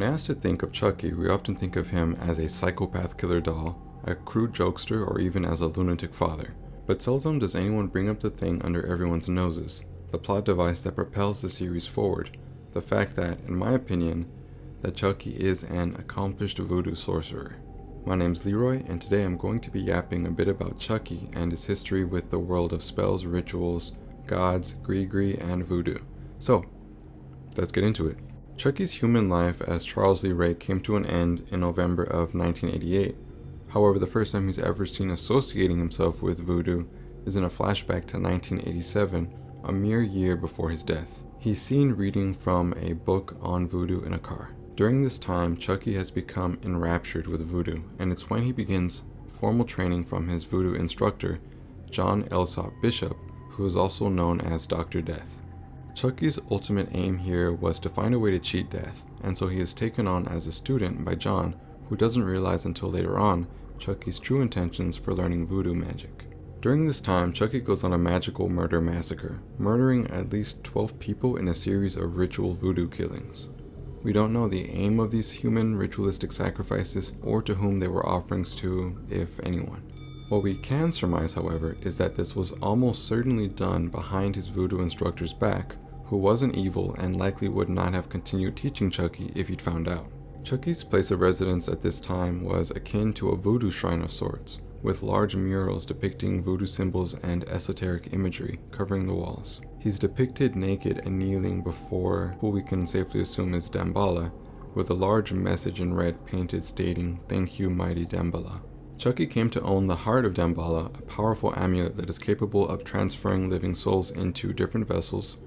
When asked to think of Chucky, we often think of him as a psychopath killer doll, a crude jokester, or even as a lunatic father. But seldom does anyone bring up the thing under everyone's noses, the plot device that propels the series forward, the fact that, in my opinion, that Chucky is an accomplished voodoo sorcerer. My name's Leroy, and today I'm going to be yapping a bit about Chucky and his history with the world of spells, rituals, gods, gree-gree, and voodoo. So, let's get into it. Chucky's human life as Charles Leroy came to an end in November of 1988. However, the first time he's ever seen associating himself with voodoo is in a flashback to 1987, a mere year before his death. He's seen reading from a book on voodoo in a car. During this time, Chucky has become enraptured with voodoo, and it's when he begins formal training from his voodoo instructor, John Elsop Bishop, who is also known as Dr. Death. Chucky's ultimate aim here was to find a way to cheat death, and so he is taken on as a student by John, who doesn't realize until later on Chucky's true intentions for learning voodoo magic. During this time, Chucky goes on a magical murder massacre, murdering at least 12 people in a series of ritual voodoo killings. We don't know the aim of these human ritualistic sacrifices or to whom they were offerings to, if anyone. What we can surmise, however, is that this was almost certainly done behind his voodoo instructor's back, who wasn't evil and likely would not have continued teaching Chucky if he'd found out. Chucky's place of residence at this time was akin to a voodoo shrine of sorts, with large murals depicting voodoo symbols and esoteric imagery covering the walls. He's depicted naked and kneeling before who we can safely assume is Damballa, with a large message in red painted stating, "Thank you, mighty Damballa." Chucky came to own the heart of Damballa, a powerful amulet that is capable of transferring living souls into different vessels,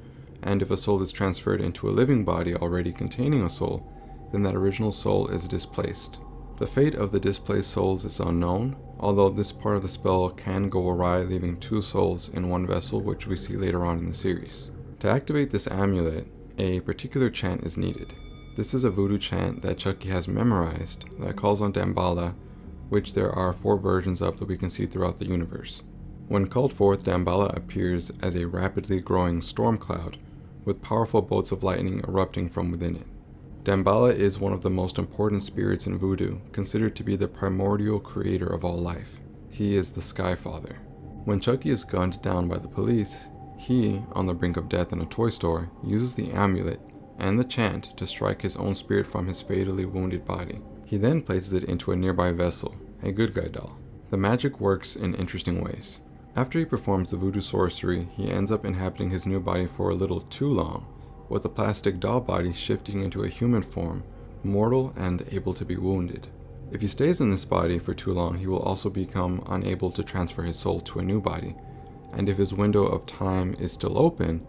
and if a soul is transferred into a living body already containing a soul, then that original soul is displaced. The fate of the displaced souls is unknown, although this part of the spell can go awry, leaving two souls in one vessel, which we see later on in the series. To activate this amulet, a particular chant is needed. This is a voodoo chant that Chucky has memorized that calls on Damballa, which there are 4 versions of that we can see throughout the universe. When called forth, Damballa appears as a rapidly growing storm cloud, with powerful bolts of lightning erupting from within it. Damballa is one of the most important spirits in voodoo, considered to be the primordial creator of all life. He is the Sky Father. When Chucky is gunned down by the police, he, on the brink of death in a toy store, uses the amulet and the chant to strike his own spirit from his fatally wounded body. He then places it into a nearby vessel, a good guy doll. The magic works in interesting ways. After he performs the voodoo sorcery, he ends up inhabiting his new body for a little too long, with the plastic doll body shifting into a human form, mortal and able to be wounded. If he stays in this body for too long, he will also become unable to transfer his soul to a new body, and if his window of time is still open,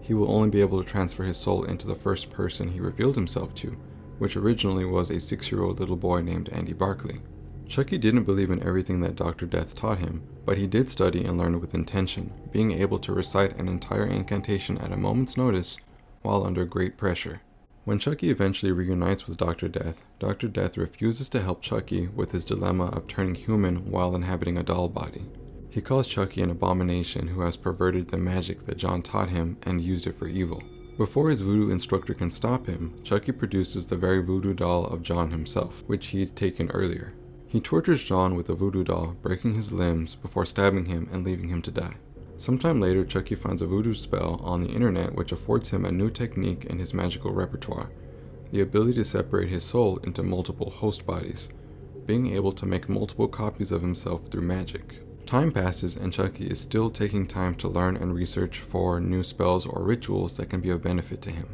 he will only be able to transfer his soul into the first person he revealed himself to, which originally was a 6-year-old little boy named Andy Barkley. Chucky didn't believe in everything that Dr. Death taught him, but he did study and learn with intention, being able to recite an entire incantation at a moment's notice while under great pressure. When Chucky eventually reunites with Dr. Death refuses to help Chucky with his dilemma of turning human while inhabiting a doll body. He calls Chucky an abomination who has perverted the magic that John taught him and used it for evil. Before his voodoo instructor can stop him, Chucky produces the very voodoo doll of John himself, which he had taken earlier. He tortures John with the voodoo doll, breaking his limbs before stabbing him and leaving him to die. Sometime later, Chucky finds a voodoo spell on the internet which affords him a new technique in his magical repertoire, the ability to separate his soul into multiple host bodies, being able to make multiple copies of himself through magic. Time passes and Chucky is still taking time to learn and research for new spells or rituals that can be of benefit to him.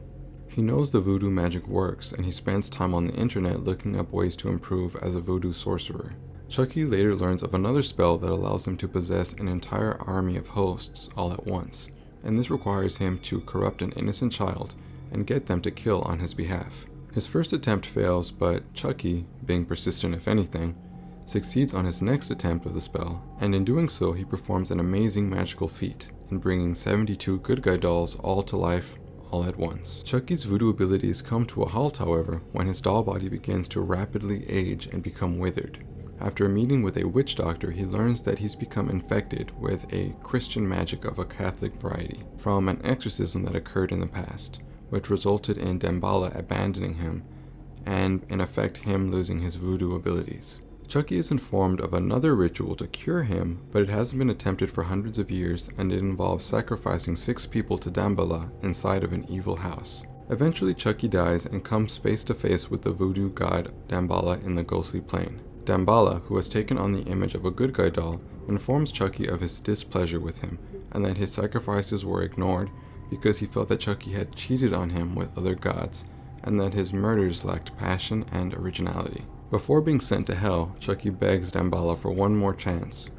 He knows the voodoo magic works, and he spends time on the internet looking up ways to improve as a voodoo sorcerer. Chucky later learns of another spell that allows him to possess an entire army of hosts all at once, and this requires him to corrupt an innocent child and get them to kill on his behalf. His first attempt fails, but Chucky, being persistent if anything, succeeds on his next attempt of the spell, and in doing so he performs an amazing magical feat in bringing 72 good guy dolls all to life all at once. Chucky's voodoo abilities come to a halt, however, when his doll body begins to rapidly age and become withered. After a meeting with a witch doctor, he learns that he's become infected with a Christian magic of a Catholic variety from an exorcism that occurred in the past, which resulted in Damballa abandoning him and in effect him losing his voodoo abilities. Chucky is informed of another ritual to cure him, but it hasn't been attempted for hundreds of years, and it involves sacrificing 6 people to Damballa inside of an evil house. Eventually Chucky dies and comes face to face with the voodoo god Damballa in the ghostly plane. Damballa, who has taken on the image of a good guy doll, informs Chucky of his displeasure with him, and that his sacrifices were ignored because he felt that Chucky had cheated on him with other gods, and that his murders lacked passion and originality. Before being sent to hell, Chucky begs Damballa for one more chance,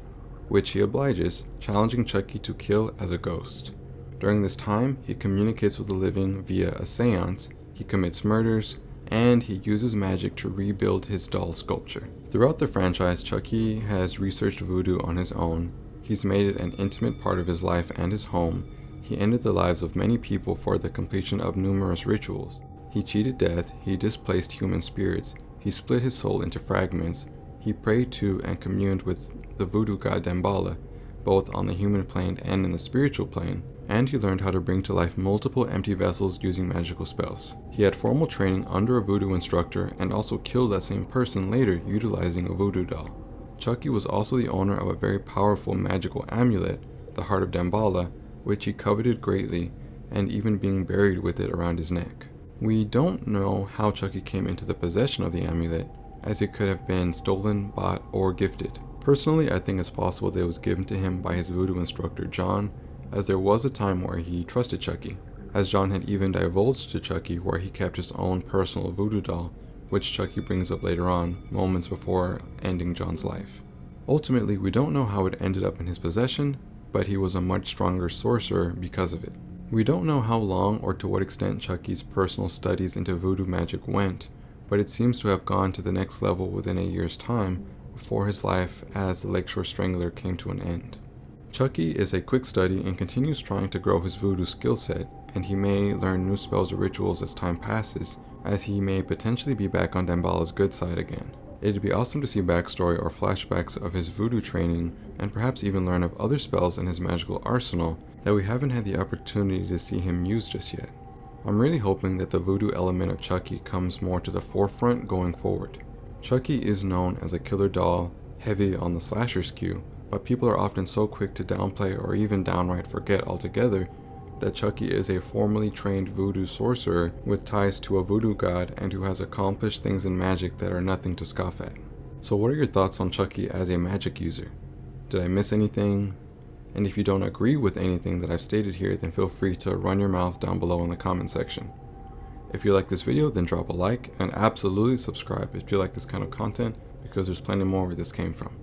which he obliges, challenging Chucky to kill as a ghost. During this time, he communicates with the living via a seance, he commits murders, and he uses magic to rebuild his doll sculpture. Throughout the franchise, Chucky has researched voodoo on his own. He's made it an intimate part of his life and his home. He ended the lives of many people for the completion of numerous rituals. He cheated death, he displaced human spirits, he split his soul into fragments, he prayed to and communed with the voodoo god Damballa, both on the human plane and in the spiritual plane, and he learned how to bring to life multiple empty vessels using magical spells. He had formal training under a voodoo instructor and also killed that same person later utilizing a voodoo doll. Chucky was also the owner of a very powerful magical amulet, the Heart of Damballa, which he coveted greatly, and even being buried with it around his neck. We don't know how Chucky came into the possession of the amulet, as it could have been stolen, bought, or gifted. Personally, I think it's possible that it was given to him by his voodoo instructor John, as there was a time where he trusted Chucky, as John had even divulged to Chucky where he kept his own personal voodoo doll, which Chucky brings up later on, moments before ending John's life. Ultimately, we don't know how it ended up in his possession, but he was a much stronger sorcerer because of it. We don't know how long or to what extent Chucky's personal studies into voodoo magic went, but it seems to have gone to the next level within a year's time before his life as the Lakeshore Strangler came to an end. Chucky is a quick study and continues trying to grow his voodoo skill set, and he may learn new spells or rituals as time passes, as he may potentially be back on Damballa's good side again. It'd be awesome to see backstory or flashbacks of his voodoo training, and perhaps even learn of other spells in his magical arsenal that we haven't had the opportunity to see him use just yet. I'm really hoping that the voodoo element of Chucky comes more to the forefront going forward. Chucky is known as a killer doll, heavy on the slasher skew, but people are often so quick to downplay or even downright forget altogether that Chucky is a formally trained voodoo sorcerer with ties to a voodoo god and who has accomplished things in magic that are nothing to scoff at. So what are your thoughts on Chucky as a magic user? Did I miss anything? And if you don't agree with anything that I've stated here, then feel free to run your mouth down below in the comment section. If you like this video, then drop a like, and absolutely subscribe if you like this kind of content, because there's plenty more where this came from.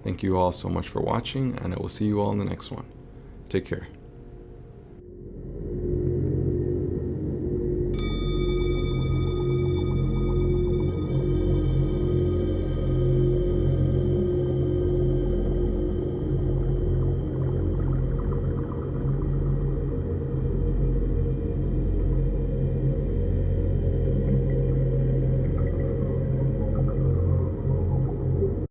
Thank you all so much for watching, and I will see you all in the next one. Take care.